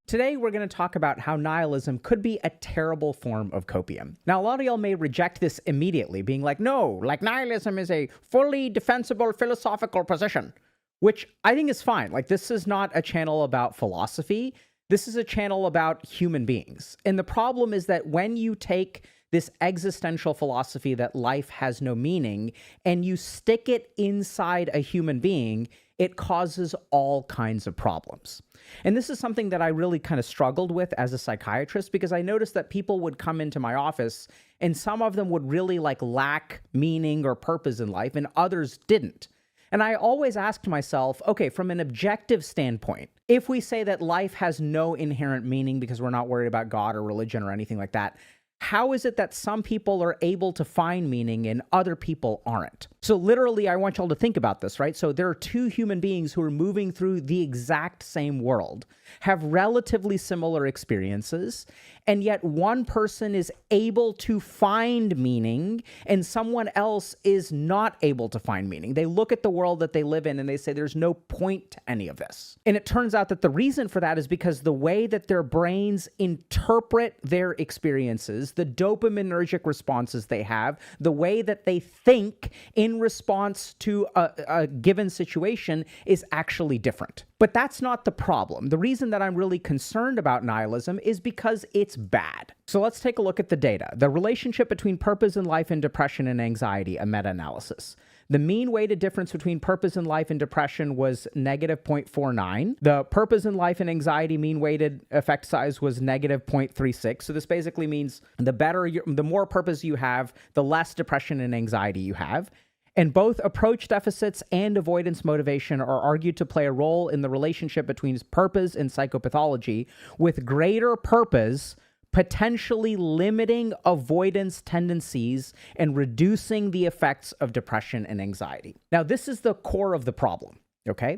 Today, we're going to talk about how nihilism could be a terrible form of copium. Now, a lot of y'all may reject this immediately, being like, no, like nihilism is a fully defensible philosophical position, which I think is fine. Like, this is not a channel about philosophy. This is a channel about human beings. And the problem is that when you take this existential philosophy that life has no meaning and you stick it inside a human being, it causes all kinds of problems. And this is something that I really kind of struggled with as a psychiatrist, because I noticed that people would come into my office and some of them would really lack meaning or purpose in life and others didn't. And I always asked myself, okay, from an objective standpoint, if we say that life has no inherent meaning because we're not worried about God or religion or anything like that, how is it that some people are able to find meaning and other people aren't? So literally, I want y'all to think about this, right? So there are two human beings who are moving through the exact same world, have relatively similar experiences, and yet one person is able to find meaning and someone else is not able to find meaning. They look at the world that they live in and they say there's no point to any of this. And it turns out that the reason for that is because the way that their brains interpret their experiences, the dopaminergic responses they have, the way that they think in response to a given situation is actually different. But that's not the problem. The reason that I'm really concerned about nihilism is because it's bad. So let's take a look at the data. The relationship between purpose in life and depression and anxiety, a meta-analysis. The mean weighted difference between purpose in life and depression was negative 0.49. The purpose in life and anxiety mean weighted effect size was negative 0.36. So this basically means the more purpose you have, the less depression and anxiety you have. And both approach deficits and avoidance motivation are argued to play a role in the relationship between purpose and psychopathology, with greater purpose potentially limiting avoidance tendencies and reducing the effects of depression and anxiety. Now, this is the core of the problem, okay?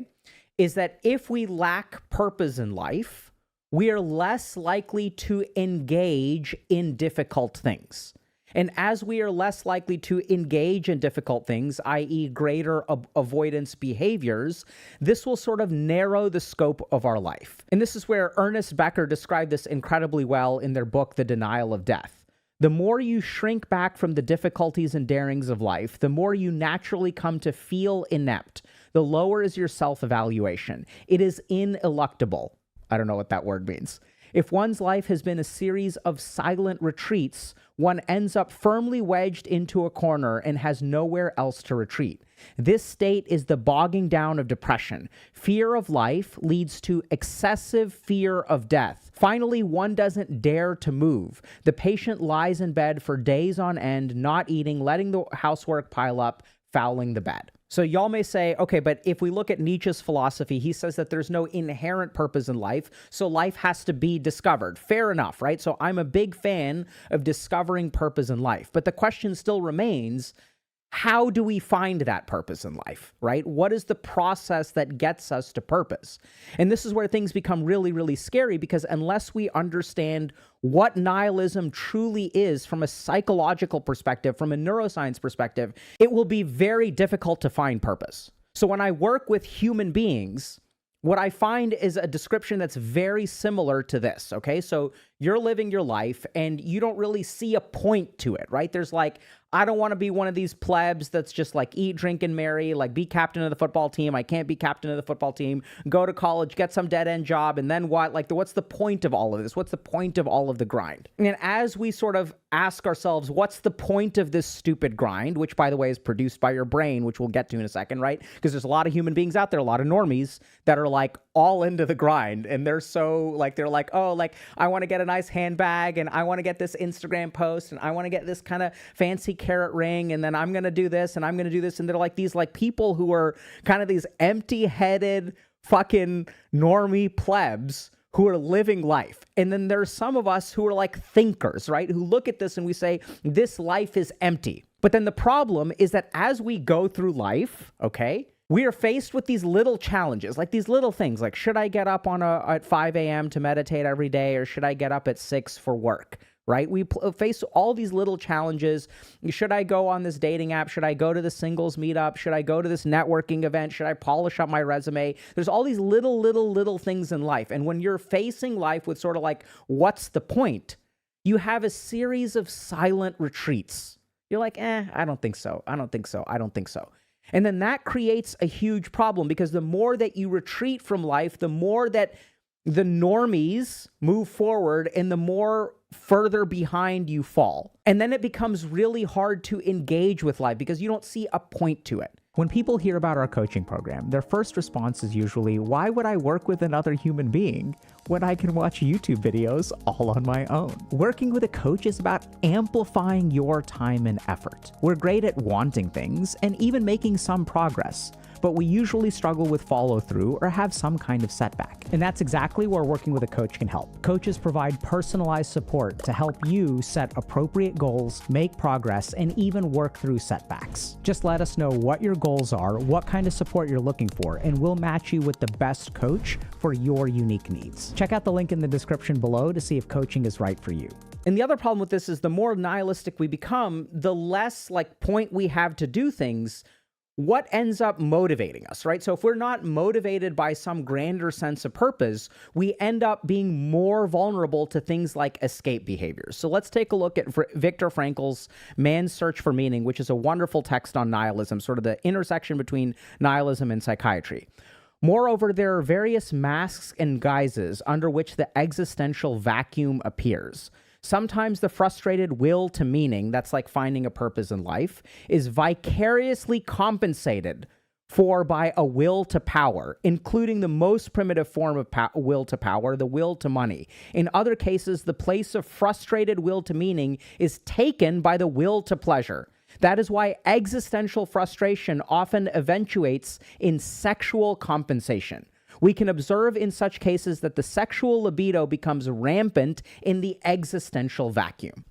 Is that if we lack purpose in life, we are less likely to engage in difficult things. And as we are less likely to engage in difficult things, i.e. greater avoidance behaviors, this will sort of narrow the scope of our life. And this is where Ernest Becker described this incredibly well in their book, The Denial of Death. The more you shrink back from the difficulties and darings of life, the more you naturally come to feel inept. The lower is your self-evaluation. It is ineluctable. I don't know what that word means. If one's life has been a series of silent retreats, one ends up firmly wedged into a corner and has nowhere else to retreat. This state is the bogging down of depression. Fear of life leads to excessive fear of death. Finally, one doesn't dare to move. The patient lies in bed for days on end, not eating, letting the housework pile up, fouling the bed. So y'all may say, okay, but if we look at Nietzsche's philosophy, he says that there's no inherent purpose in life, so life has to be discovered. Fair enough, right? So I'm a big fan of discovering purpose in life. But the question still remains, how do we find that purpose in life, right? What is the process that gets us to purpose? And this is where things become really, really scary, because unless we understand what nihilism truly is from a psychological perspective, from a neuroscience perspective, it will be very difficult to find purpose. So when I work with human beings, what I find is a description that's very similar to this, okay? So you're living your life and you don't really see a point to it, right? There's I don't want to be one of these plebs that's just eat, drink, and marry, be captain of the football team. I can't be captain of the football team. Go to college, get some dead-end job, and then what? What's the point of all of this? What's the point of all of the grind? And as we sort of ask ourselves, what's the point of this stupid grind, which, by the way, is produced by your brain, which we'll get to in a second, right? Because there's a lot of human beings out there, a lot of normies that are all into the grind, and they're so I want to get a nice handbag, and I want to get this Instagram post, and I want to get this kind of fancy carrot ring, and then I'm going to do this, and I'm going to do this, and they're these people who are kind of these empty-headed fucking normie plebs who are living life. And then there's some of us who are thinkers, right? Who look at this and we say, this life is empty. But then the problem is that as we go through life, okay, we are faced with these little challenges, these little things, should I get up at 5 a.m. to meditate every day, or should I get up at 6 for work, right? We face all these little challenges. Should I go on this dating app? Should I go to the singles meetup? Should I go to this networking event? Should I polish up my resume? There's all these little things in life. And when you're facing life with sort of like, what's the point? You have a series of silent retreats. You're like, I don't think so. I don't think so. I don't think so. And then that creates a huge problem, because the more that you retreat from life, the more that the normies move forward and the more further behind you fall. And then it becomes really hard to engage with life because you don't see a point to it. When people hear about our coaching program, their first response is usually, why would I work with another human being when I can watch YouTube videos all on my own? Working with a coach is about amplifying your time and effort. We're great at wanting things and even making some progress, but we usually struggle with follow through or have some kind of setback. And that's exactly where working with a coach can help. Coaches provide personalized support to help you set appropriate goals, make progress, and even work through setbacks. Just let us know what your goals are, what kind of support you're looking for, and we'll match you with the best coach for your unique needs. Check out the link in the description below to see if coaching is right for you. And the other problem with this is the more nihilistic we become, the less point we have to do things. What ends up motivating us, right? So if we're not motivated by some grander sense of purpose, we end up being more vulnerable to things like escape behaviors. So let's take a look at Viktor Frankl's Man's Search for Meaning, which is a wonderful text on nihilism, sort of the intersection between nihilism and psychiatry. Moreover, there are various masks and guises under which the existential vacuum appears. Sometimes the frustrated will to meaning, that's like finding a purpose in life, is vicariously compensated for by a will to power, including the most primitive form of will to power, the will to money. In other cases, the place of frustrated will to meaning is taken by the will to pleasure. That is why existential frustration often eventuates in sexual compensation. We can observe in such cases that the sexual libido becomes rampant in the existential vacuum.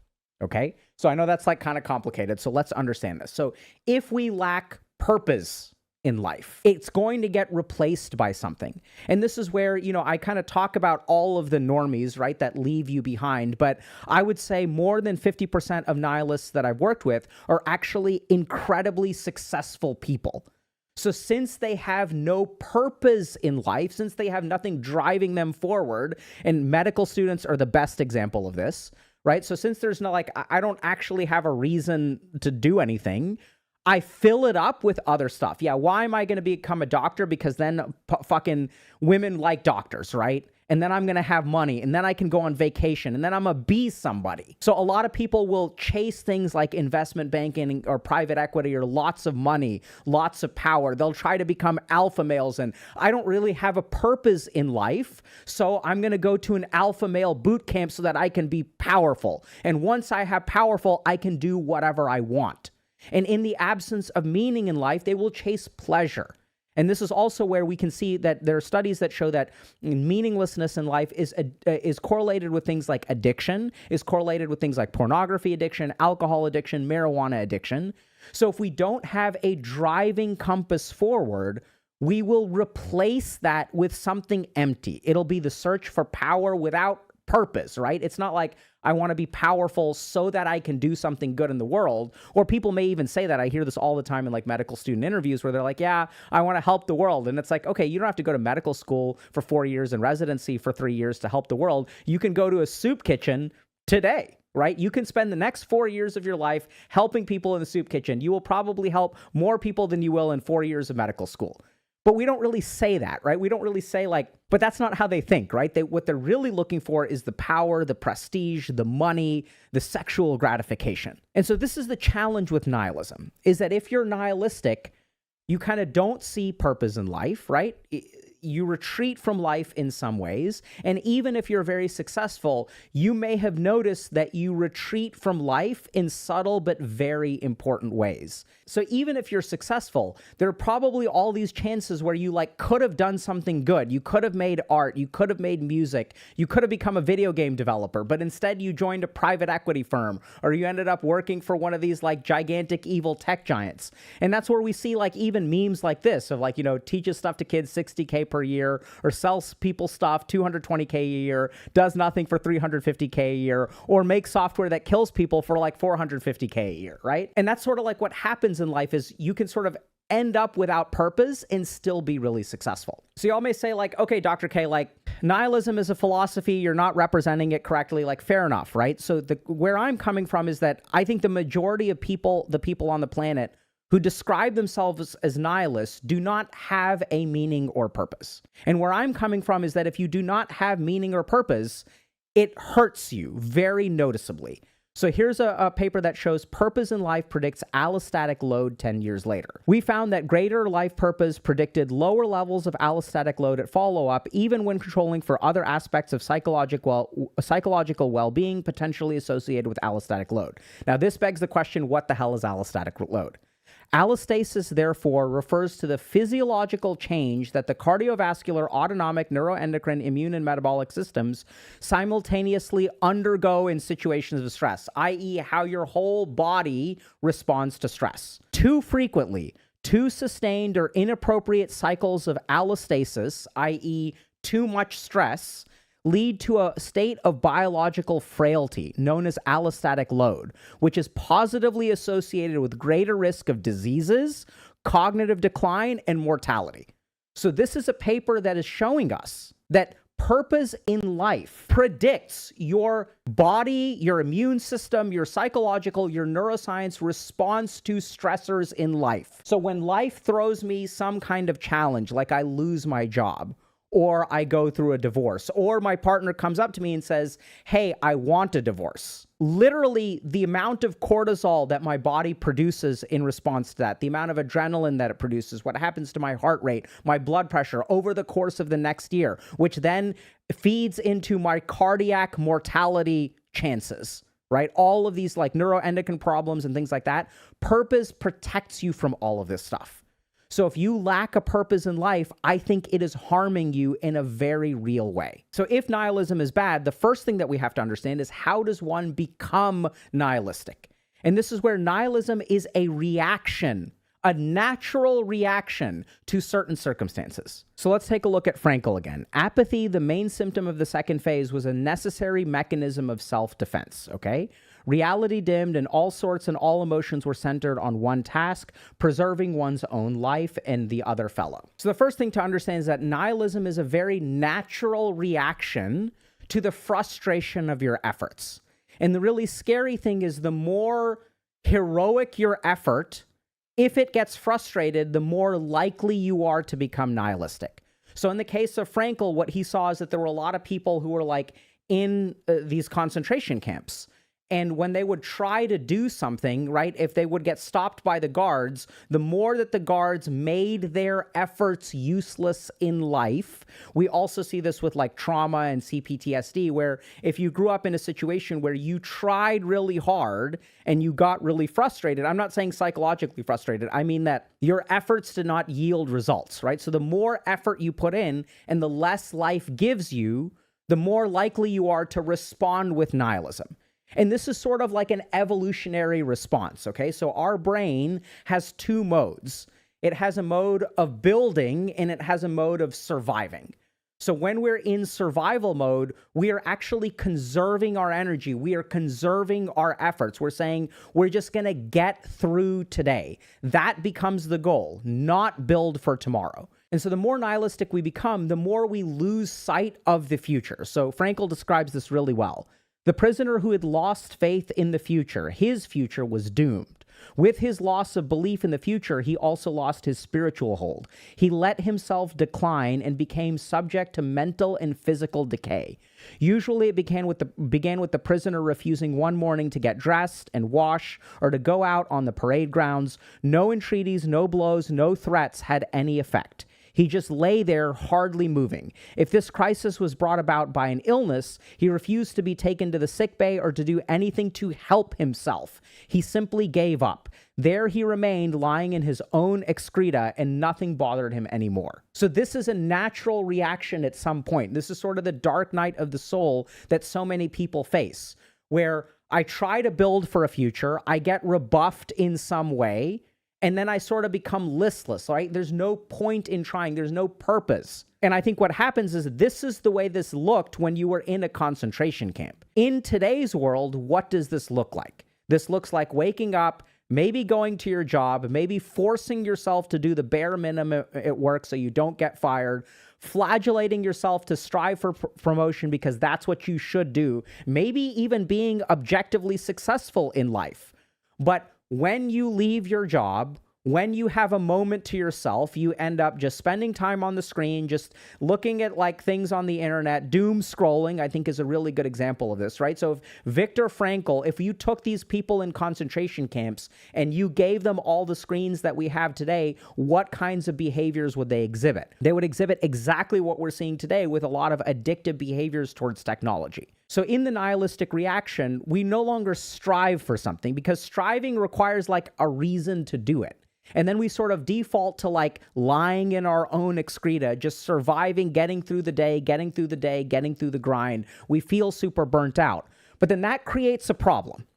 Okay? So I know that's kind of complicated, so let's understand this. So if we lack purpose in life, it's going to get replaced by something. And this is where, I kind of talk about all of the normies, right, that leave you behind. But I would say more than 50% of nihilists that I've worked with are actually incredibly successful people. So since they have no purpose in life, since they have nothing driving them forward, and medical students are the best example of this, right? So since there's no, I don't actually have a reason to do anything, I fill it up with other stuff. Yeah, why am I going to become a doctor? Because then fucking women like doctors, right? And then I'm going to have money, and then I can go on vacation, and then I'm going to be somebody. So a lot of people will chase things like investment banking or private equity or lots of money, lots of power. They'll try to become alpha males, and I don't really have a purpose in life, so I'm going to go to an alpha male boot camp so that I can be powerful. And once I have powerful, I can do whatever I want. And in the absence of meaning in life, they will chase pleasure. And this is also where we can see that there are studies that show that meaninglessness in life is correlated with things like addiction, is correlated with things like pornography addiction, alcohol addiction, marijuana addiction. So if we don't have a driving compass forward, we will replace that with something empty. It'll be the search for power without purpose, right? It's not like I want to be powerful so that I can do something good in the world. Or people may even say that. I hear this all the time in medical student interviews where they're like, yeah, I want to help the world. And it's like, okay, you don't have to go to medical school for 4 years and residency for 3 years to help the world. You can go to a soup kitchen today, right? You can spend the next 4 years of your life helping people in the soup kitchen. You will probably help more people than you will in 4 years of medical school. But we don't really say that, right? We don't really say but that's not how they think, right? What they're really looking for is the power, the prestige, the money, the sexual gratification. And so this is the challenge with nihilism, is that if you're nihilistic, you kind of don't see purpose in life, right? You retreat from life in some ways. And even if you're very successful, you may have noticed that you retreat from life in subtle but very important ways. So even if you're successful, there are probably all these chances where you could have done something good. You could have made art. You could have made music. You could have become a video game developer, but instead you joined a private equity firm, or you ended up working for one of these gigantic evil tech giants. And that's where we see even memes like this of teaches stuff to kids, $60K per per year, or sells people stuff 220K a year, does nothing for 350K a year, or makes software that kills people for like 450K a year, right? And that's sort of like what happens in life is you can sort of end up without purpose and still be really successful. So y'all may say like, okay, Dr. K, like nihilism is a philosophy, you're not representing it correctly, like fair enough, right? So where I'm coming from is that I think the majority of the people on the planet who describe themselves as nihilists do not have a meaning or purpose. And where I'm coming from is that if you do not have meaning or purpose, it hurts you very noticeably. So here's a paper that shows purpose in life predicts allostatic load 10 years later. We found that greater life purpose predicted lower levels of allostatic load at follow-up, even when controlling for other aspects of psychological well-being potentially associated with allostatic load. Now, this begs the question, what the hell is allostatic load? Allostasis, therefore, refers to the physiological change that the cardiovascular, autonomic, neuroendocrine, immune, and metabolic systems simultaneously undergo in situations of stress, i.e., how your whole body responds to stress. Too frequently, too sustained or inappropriate cycles of allostasis, i.e., too much stress, lead to a state of biological frailty known as allostatic load, which is positively associated with greater risk of diseases, cognitive decline, and mortality. So this is a paper that is showing us that purpose in life predicts your body, your immune system, your psychological, your neuroscience response to stressors in life. So when life throws me some kind of challenge, like I lose my job, or I go through a divorce, or my partner comes up to me and says, hey, I want a divorce. Literally, the amount of cortisol that my body produces in response to that, the amount of adrenaline that it produces, what happens to my heart rate, my blood pressure over the course of the next year, which then feeds into my cardiac mortality chances, right? All of these like neuroendocrine problems and things like that. Purpose protects you from all of this stuff. So if you lack a purpose in life, I think it is harming you in a very real way. So if nihilism is bad, the first thing that we have to understand is how does one become nihilistic? And this is where nihilism is a reaction, a natural reaction to certain circumstances. So let's take a look at Frankl again. Apathy, the main symptom of the second phase, was a necessary mechanism of self-defense, okay? Reality dimmed and all sorts and all emotions were centered on one task, preserving one's own life and the other fellow. So the first thing to understand is that nihilism is a very natural reaction to the frustration of your efforts. And the really scary thing is the more heroic your effort, if it gets frustrated, the more likely you are to become nihilistic. So in the case of Frankl, what he saw is that there were a lot of people who were like in these concentration camps. And when they would try to do something, right, if they would get stopped by the guards, the more that the guards made their efforts useless in life. We also see this with like trauma and CPTSD, where if you grew up in a situation where you tried really hard and you got really frustrated, I'm not saying psychologically frustrated, I mean that your efforts did not yield results, right? So the more effort you put in and the less life gives you, the more likely you are to respond with nihilism. And this is sort of like an evolutionary response, okay? So our brain has two modes. It has a mode of building and it has a mode of surviving. So when we're in survival mode, we are actually conserving our energy. We are conserving our efforts. We're saying we're just going to get through today. That becomes the goal, not build for tomorrow. And so the more nihilistic we become, the more we lose sight of the future. So Frankl describes this really well. The prisoner who had lost faith in the future, his future was doomed. With his loss of belief in the future, he also lost his spiritual hold. He let himself decline and became subject to mental and physical decay. Usually it began with the prisoner refusing one morning to get dressed and wash or to go out on the parade grounds. No entreaties, no blows, no threats had any effect. He just lay there, hardly moving. If this crisis was brought about by an illness, he refused to be taken to the sick bay or to do anything to help himself. He simply gave up. There he remained, lying in his own excreta, and nothing bothered him anymore. So this is a natural reaction at some point. This is sort of the dark night of the soul that so many people face, where I try to build for a future, I get rebuffed in some way, and then I sort of become listless, right? There's no point in trying. There's no purpose. And I think what happens is this is the way this looked when you were in a concentration camp. In today's world, what does this look like? This looks like waking up, maybe going to your job, maybe forcing yourself to do the bare minimum at work so you don't get fired, flagellating yourself to strive for promotion because that's what you should do, maybe even being objectively successful in life. But when you leave your job, when you have a moment to yourself, you end up just spending time on the screen, just looking at like things on the internet. Doom scrolling, I think, is a really good example of this, right? So if Viktor Frankl, if you took these people in concentration camps and you gave them all the screens that we have today, what kinds of behaviors would they exhibit? They would exhibit exactly what we're seeing today with a lot of addictive behaviors towards technology. So in the nihilistic reaction, we no longer strive for something because striving requires like a reason to do it. And then we sort of default to like lying in our own excreta, just surviving, getting through the day, getting through the grind. We feel super burnt out. But then that creates a problem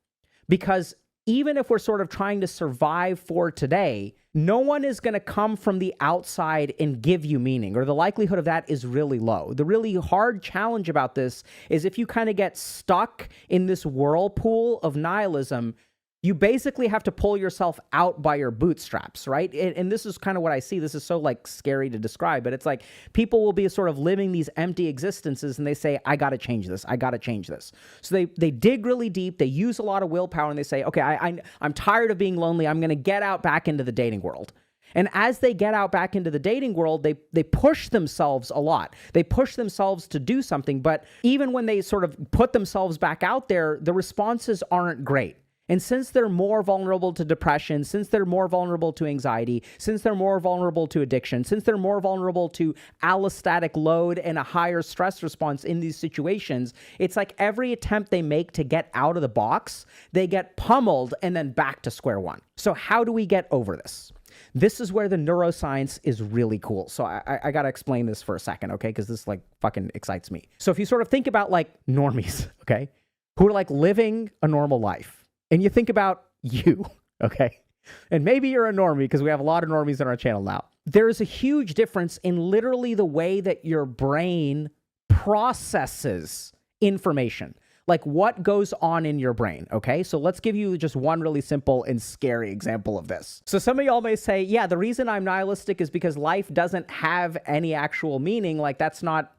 because even if we're sort of trying to survive for today, no one is going to come from the outside and give you meaning, or the likelihood of that is really low. The really hard challenge about this is if you kind of get stuck in this whirlpool of nihilism, you basically have to pull yourself out by your bootstraps, right? And this is kind of what I see. This is so like scary to describe, but it's like people will be sort of living these empty existences and they say, I got to change this. I got to change this. So they dig really deep. They use a lot of willpower and they say, okay, I'm tired of being lonely. I'm going to get out back into the dating world. And as they get out back into the dating world, they push themselves a lot. They push themselves to do something. But even when they sort of put themselves back out there, the responses aren't great. And since they're more vulnerable to depression, since they're more vulnerable to anxiety, since they're more vulnerable to addiction, since they're more vulnerable to allostatic load and a higher stress response in these situations, it's like every attempt they make to get out of the box, they get pummeled and then back to square one. So how do we get over this? This is where the neuroscience is really cool. So I got to explain this for a second, okay? Because this like fucking excites me. So if you sort of think about like normies, okay, who are like living a normal life, and you think about you, okay? And maybe you're a normie because we have a lot of normies on our channel now. There's a huge difference in literally the way that your brain processes information, like what goes on in your brain, okay? So let's give you just one really simple and scary example of this. So some of y'all may say, yeah, the reason I'm nihilistic is because life doesn't have any actual meaning. Like that's not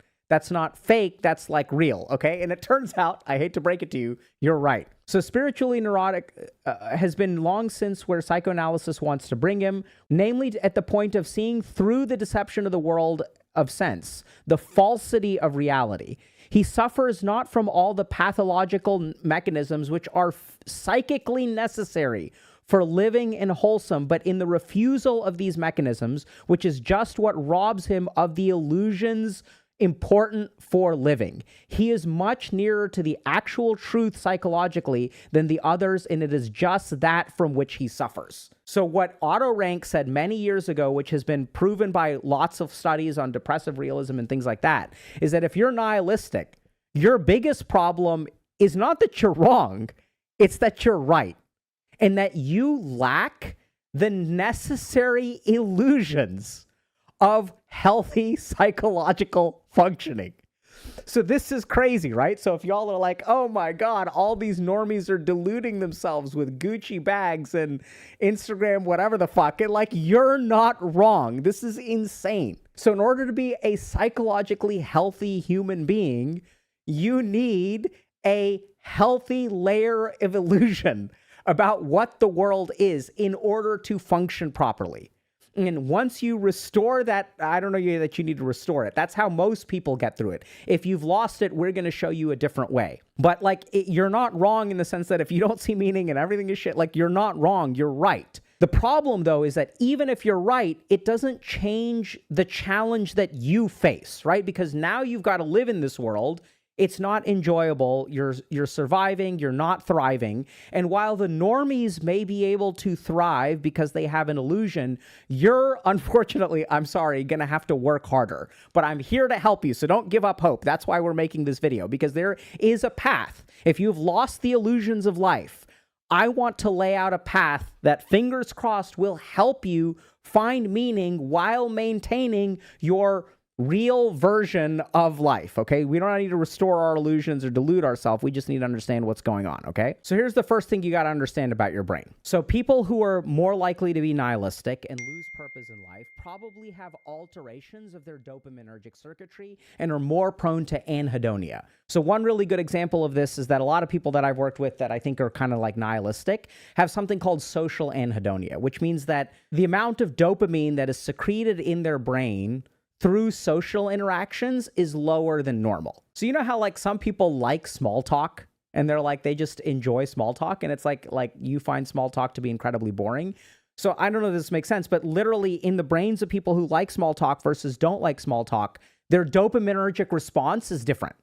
fake, that's like real, okay? And it turns out, I hate to break it to you, you're right. So spiritually neurotic has been long since where psychoanalysis wants to bring him, namely at the point of seeing through the deception of the world of sense, the falsity of reality. He suffers not from all the pathological mechanisms which are psychically necessary for living and wholesome, but in the refusal of these mechanisms, which is just what robs him of the illusions important for living. He is much nearer to the actual truth psychologically than the others, and it is just that from which he suffers. So what Otto Rank said many years ago, which has been proven by lots of studies on depressive realism and things like that, is that if you're nihilistic, your biggest problem is not that you're wrong, it's that you're right, and that you lack the necessary illusions of healthy psychological functioning. So this is crazy, right? So if y'all are like, oh my God, all these normies are deluding themselves with Gucci bags and Instagram, whatever the fuck, like you're not wrong. This is insane. So in order to be a psychologically healthy human being, you need a healthy layer of illusion about what the world is in order to function properly. And once you restore that, I don't know that you need to restore it. That's how most people get through it. If you've lost it, we're going to show you a different way. But like, you're not wrong in the sense that if you don't see meaning and everything is shit, like you're not wrong, you're right. The problem though is that even if you're right, it doesn't change the challenge that you face, right? Because now you've got to live in this world. It's not enjoyable. You're surviving. You're not thriving. And while the normies may be able to thrive because they have an illusion, you're unfortunately, I'm sorry, going to have to work harder. But I'm here to help you. So don't give up hope. That's why we're making this video, because there is a path. If you've lost the illusions of life, I want to lay out a path that, fingers crossed, will help you find meaning while maintaining your real version of life, okay? We don't need to restore our illusions or delude ourselves. We just need to understand what's going on, okay? So here's the first thing you got to understand about your brain. So people who are more likely to be nihilistic and lose purpose in life probably have alterations of their dopaminergic circuitry and are more prone to anhedonia. So one really good example of this is that a lot of people that I've worked with that I think are kind of like nihilistic have something called social anhedonia, which means that the amount of dopamine that is secreted in their brain through social interactions is lower than normal. So you know how like some people like small talk and they're like, they just enjoy small talk, and it's like you find small talk to be incredibly boring. So I don't know if this makes sense, but literally in the brains of people who like small talk versus don't like small talk, their dopaminergic response is different.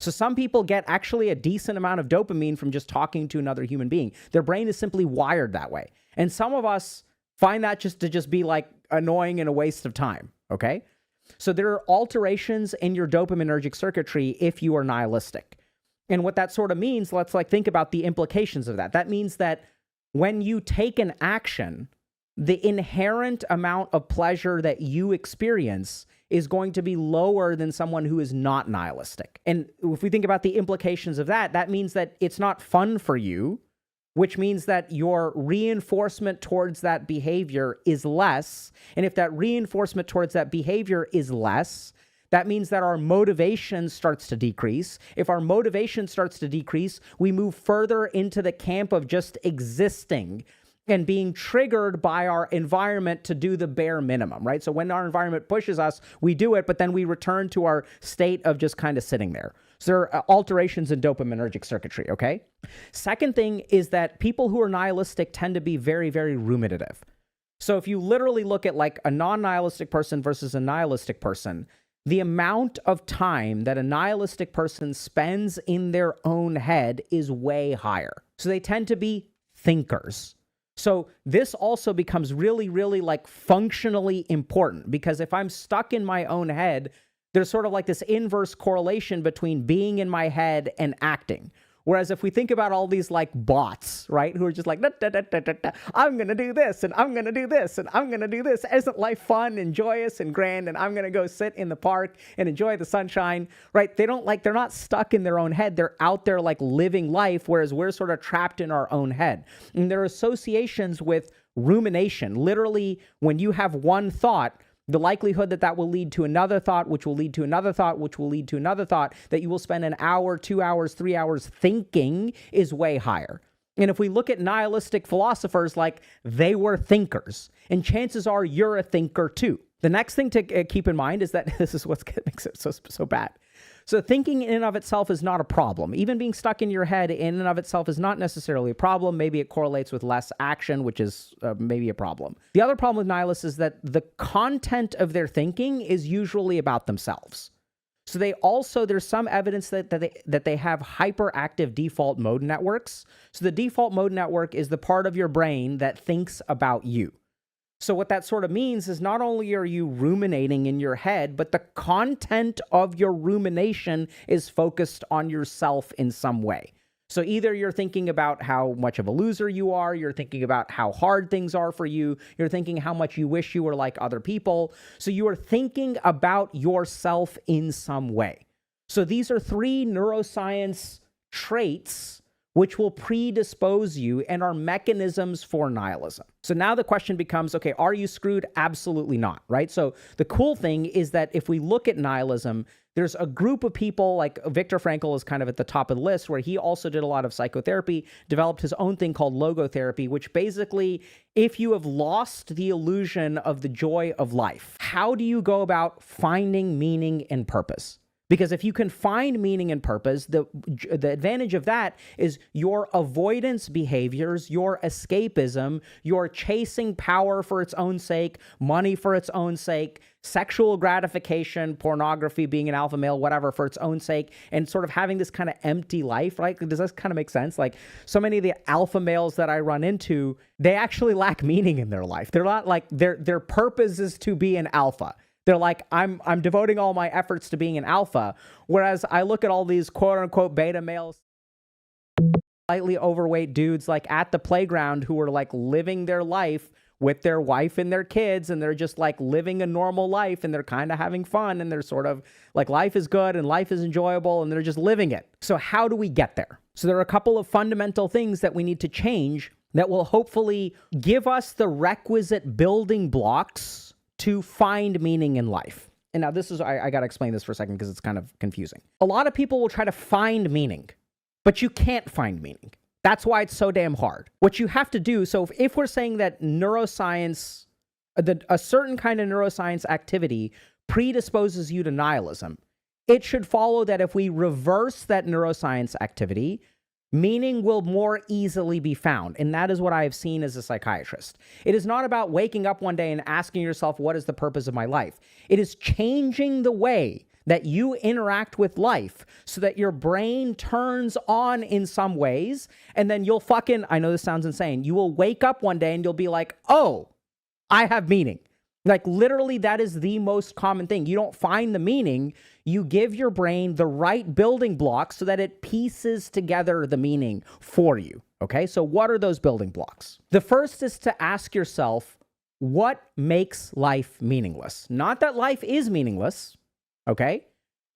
So some people get actually a decent amount of dopamine from just talking to another human being. Their brain is simply wired that way. And some of us find that just to be like annoying and a waste of time, okay? So there are alterations in your dopaminergic circuitry if you are nihilistic. And what that sort of means, let's like think about the implications of that. That means that when you take an action, the inherent amount of pleasure that you experience is going to be lower than someone who is not nihilistic. And if we think about the implications of that, that means that it's not fun for you, which means that your reinforcement towards that behavior is less. And if that reinforcement towards that behavior is less, that means that our motivation starts to decrease. If our motivation starts to decrease, we move further into the camp of just existing and being triggered by our environment to do the bare minimum, right? So when our environment pushes us, we do it, but then we return to our state of just kind of sitting there. So there are alterations in dopaminergic circuitry, okay? Second thing is that people who are nihilistic tend to be very, very ruminative. So if you literally look at like a non-nihilistic person versus a nihilistic person, the amount of time that a nihilistic person spends in their own head is way higher. So they tend to be thinkers. So this also becomes really, really like functionally important, because if I'm stuck in my own head, there's sort of like this inverse correlation between being in my head and acting. Whereas if we think about all these like bots, right, who are just like, da, da, da, da, da, da, I'm going to do this and I'm going to do this and I'm going to do this. Isn't life fun and joyous and grand? And I'm going to go sit in the park and enjoy the sunshine, right? They're not stuck in their own head. They're out there like living life, whereas we're sort of trapped in our own head. And there are associations with rumination. Literally, when you have one thought, the likelihood that that will lead to another thought, which will lead to another thought, which will lead to another thought, that you will spend an hour, 2 hours, 3 hours thinking is way higher. And if we look at nihilistic philosophers, like they were thinkers, and chances are you're a thinker too. The next thing to keep in mind is that this is what makes it so bad. So thinking in and of itself is not a problem. Even being stuck in your head in and of itself is not necessarily a problem. Maybe it correlates with less action, which is maybe a problem. The other problem with nihilists is that the content of their thinking is usually about themselves. So there's some evidence that they have hyperactive default mode networks. So the default mode network is the part of your brain that thinks about you. So what that sort of means is not only are you ruminating in your head, but the content of your rumination is focused on yourself in some way. So either you're thinking about how much of a loser you are, you're thinking about how hard things are for you, you're thinking how much you wish you were like other people. So you are thinking about yourself in some way. So these are 3 neuroscience traits which will predispose you and are mechanisms for nihilism. So now the question becomes, okay, are you screwed? Absolutely not, right? So the cool thing is that if we look at nihilism, there's a group of people, like Viktor Frankl is kind of at the top of the list, where he also did a lot of psychotherapy, developed his own thing called logotherapy, which basically, if you have lost the illusion of the joy of life, how do you go about finding meaning and purpose? Because if you can find meaning and purpose, the advantage of that is your avoidance behaviors, your escapism, your chasing power for its own sake, money for its own sake, sexual gratification, pornography, being an alpha male, whatever, for its own sake, and sort of having this kind of empty life, right? Does this kind of make sense? Like so many of the alpha males that I run into, they actually lack meaning in their life. They're not like, their purpose is to be an alpha. They're like, I'm devoting all my efforts to being an alpha. Whereas I look at all these quote unquote beta males, slightly overweight dudes like at the playground who are like living their life with their wife and their kids, and they're just like living a normal life, and they're kind of having fun, and they're sort of like life is good and life is enjoyable, and they're just living it. So how do we get there? So there are a couple of fundamental things that we need to change that will hopefully give us the requisite building blocks to find meaning in life. And now this is, I got to explain this for a second because it's kind of confusing. A lot of people will try to find meaning, but you can't find meaning. That's why it's so damn hard. What you have to do, so if we're saying that neuroscience, a certain kind of neuroscience activity predisposes you to nihilism, it should follow that if we reverse that neuroscience activity, meaning will more easily be found. And that is what I have seen as a psychiatrist. It is not about waking up one day and asking yourself, what is the purpose of my life? It is changing the way that you interact with life so that your brain turns on in some ways. And then you'll I know this sounds insane, you will wake up one day and you'll be like, oh, I have meaning. Like literally, that is the most common thing. You don't find the meaning. You give your brain the right building blocks so that it pieces together the meaning for you. Okay, so what are those building blocks? The first is to ask yourself, what makes life meaningless? Not that life is meaningless, okay?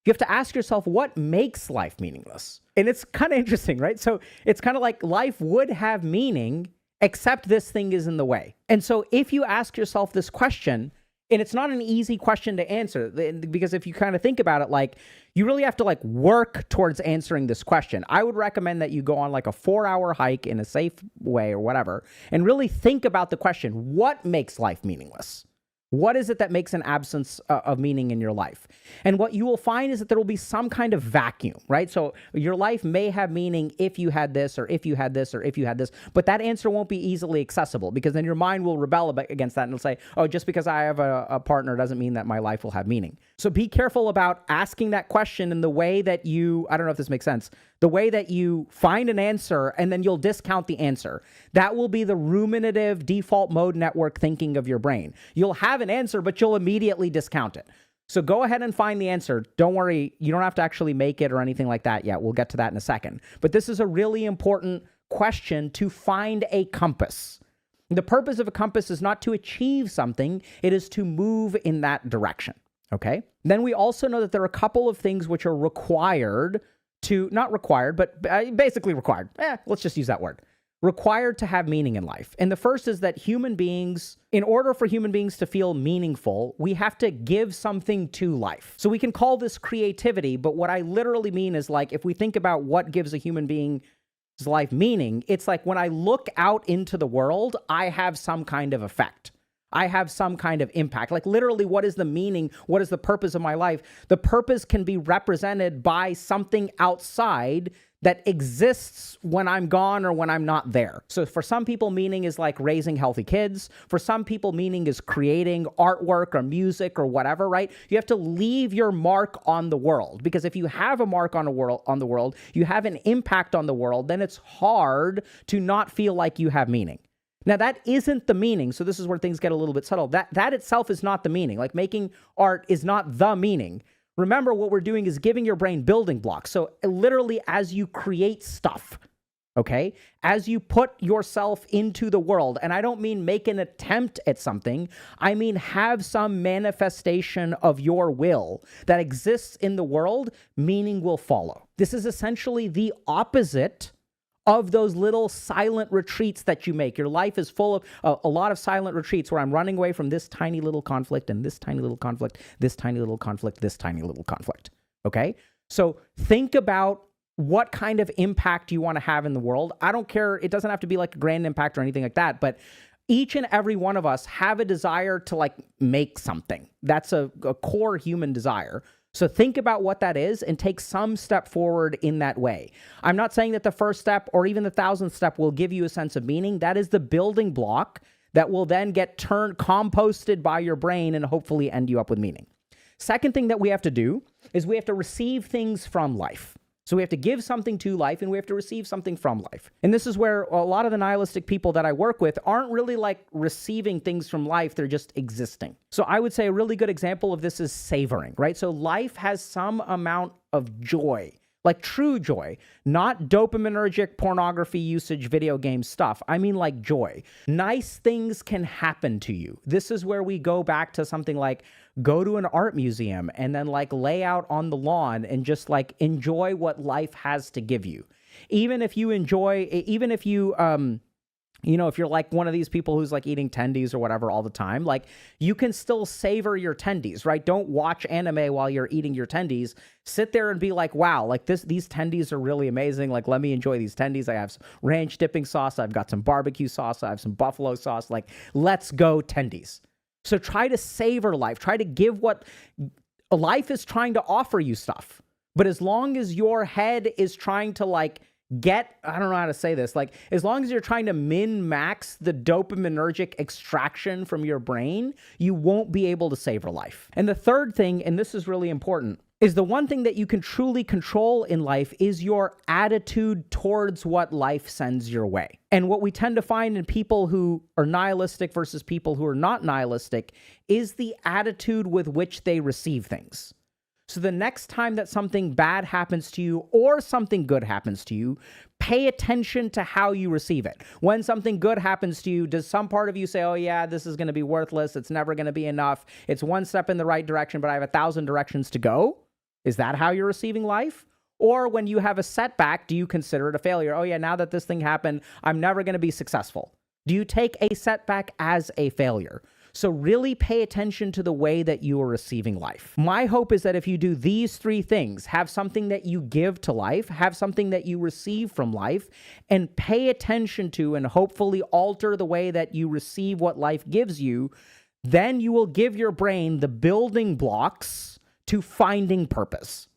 You have to ask yourself, what makes life meaningless? And it's kind of interesting, right? So it's kind of like life would have meaning except this thing is in the way. And so if you ask yourself this question, and it's not an easy question to answer, because if you kind of think about it, like you really have to like work towards answering this question. I would recommend that you go on like a 4-hour hike in a safe way or whatever, and really think about the question, what makes life meaningless? What is it that makes an absence of meaning in your life? And what you will find is that there will be some kind of vacuum, right? So your life may have meaning if you had this, or if you had this, or if you had this, but that answer won't be easily accessible because then your mind will rebel against that and it'll say, oh, just because I have a partner doesn't mean that my life will have meaning. So be careful about asking that question in the way that you, I don't know if this makes sense, the way that you find an answer and then you'll discount the answer. That will be the ruminative default mode network thinking of your brain. You'll have an answer, but you'll immediately discount it. So go ahead and find the answer. Don't worry, you don't have to actually make it or anything like that yet. We'll get to that in a second. But this is a really important question to find a compass. The purpose of a compass is not to achieve something, it is to move in that direction. Okay? Then we also know that there are a couple of things which are required to, not required, but basically required. Let's just use that word. Required to have meaning in life. And the first is that human beings, in order for human beings to feel meaningful, we have to give something to life. So we can call this creativity, but what I literally mean is like, if we think about what gives a human being's life meaning, it's like when I look out into the world, I have some kind of effect. I have some kind of impact. Like literally, what is the meaning? What is the purpose of my life? The purpose can be represented by something outside that exists when I'm gone or when I'm not there. So for some people, meaning is like raising healthy kids. For some people, meaning is creating artwork or music or whatever, right? You have to leave your mark on the world, because if you have a mark on the world, you have an impact on the world, then it's hard to not feel like you have meaning. Now, that isn't the meaning. So this is where things get a little bit subtle. That itself is not the meaning. Like making art is not the meaning. Remember, what we're doing is giving your brain building blocks. So literally, as you create stuff, okay, as you put yourself into the world, and I don't mean make an attempt at something, I mean have some manifestation of your will that exists in the world, meaning will follow. This is essentially the opposite of those little silent retreats that you make. Your life is full of a lot of silent retreats where I'm running away from this tiny little conflict and this tiny little conflict, this tiny little conflict, this tiny little conflict. Okay? So think about what kind of impact you want to have in the world. I don't care. It doesn't have to be like a grand impact or anything like that, but each and every one of us have a desire to like make something. That's a core human desire. So think about what that is and take some step forward in that way. I'm not saying that the first step or even the 1,000th step will give you a sense of meaning. That is the building block that will then get composted by your brain and hopefully end you up with meaning. Second thing that we have to do is we have to receive things from life. So we have to give something to life and we have to receive something from life. And this is where a lot of the nihilistic people that I work with aren't really like receiving things from life. They're just existing. So I would say a really good example of this is savoring, right? So life has some amount of joy. Like true joy, not dopaminergic pornography usage, video game stuff. I mean like joy. Nice things can happen to you. This is where we go back to something like go to an art museum and then like lay out on the lawn and just like enjoy what life has to give you. Even if you enjoy, even if you, if you're like one of these people who's like eating tendies or whatever all the time, like you can still savor your tendies, right? Don't watch anime while you're eating your tendies. Sit there and be like, wow, like these tendies are really amazing. Like, let me enjoy these tendies. I have some ranch dipping sauce. I've got some barbecue sauce. I have some buffalo sauce. Like, let's go tendies. So try to savor life. Try to give what life is trying to offer you stuff. But as long as your head is trying to like I don't know how to say this, like as long as you're trying to min-max the dopaminergic extraction from your brain, you won't be able to savor life. And the third thing, and this is really important, is the one thing that you can truly control in life is your attitude towards what life sends your way. And what we tend to find in people who are nihilistic versus people who are not nihilistic is the attitude with which they receive things. So the next time that something bad happens to you or something good happens to you, pay attention to how you receive it. When something good happens to you, does some part of you say, oh yeah, this is going to be worthless. It's never going to be enough. It's one step in the right direction, but I have 1,000 directions to go? Is that how you're receiving life? Or when you have a setback, do you consider it a failure? Oh yeah, now that this thing happened, I'm never going to be successful. Do you take a setback as a failure? So really pay attention to the way that you are receiving life. My hope is that if you do these three things, have something that you give to life, have something that you receive from life, and pay attention to and hopefully alter the way that you receive what life gives you, then you will give your brain the building blocks to finding purpose.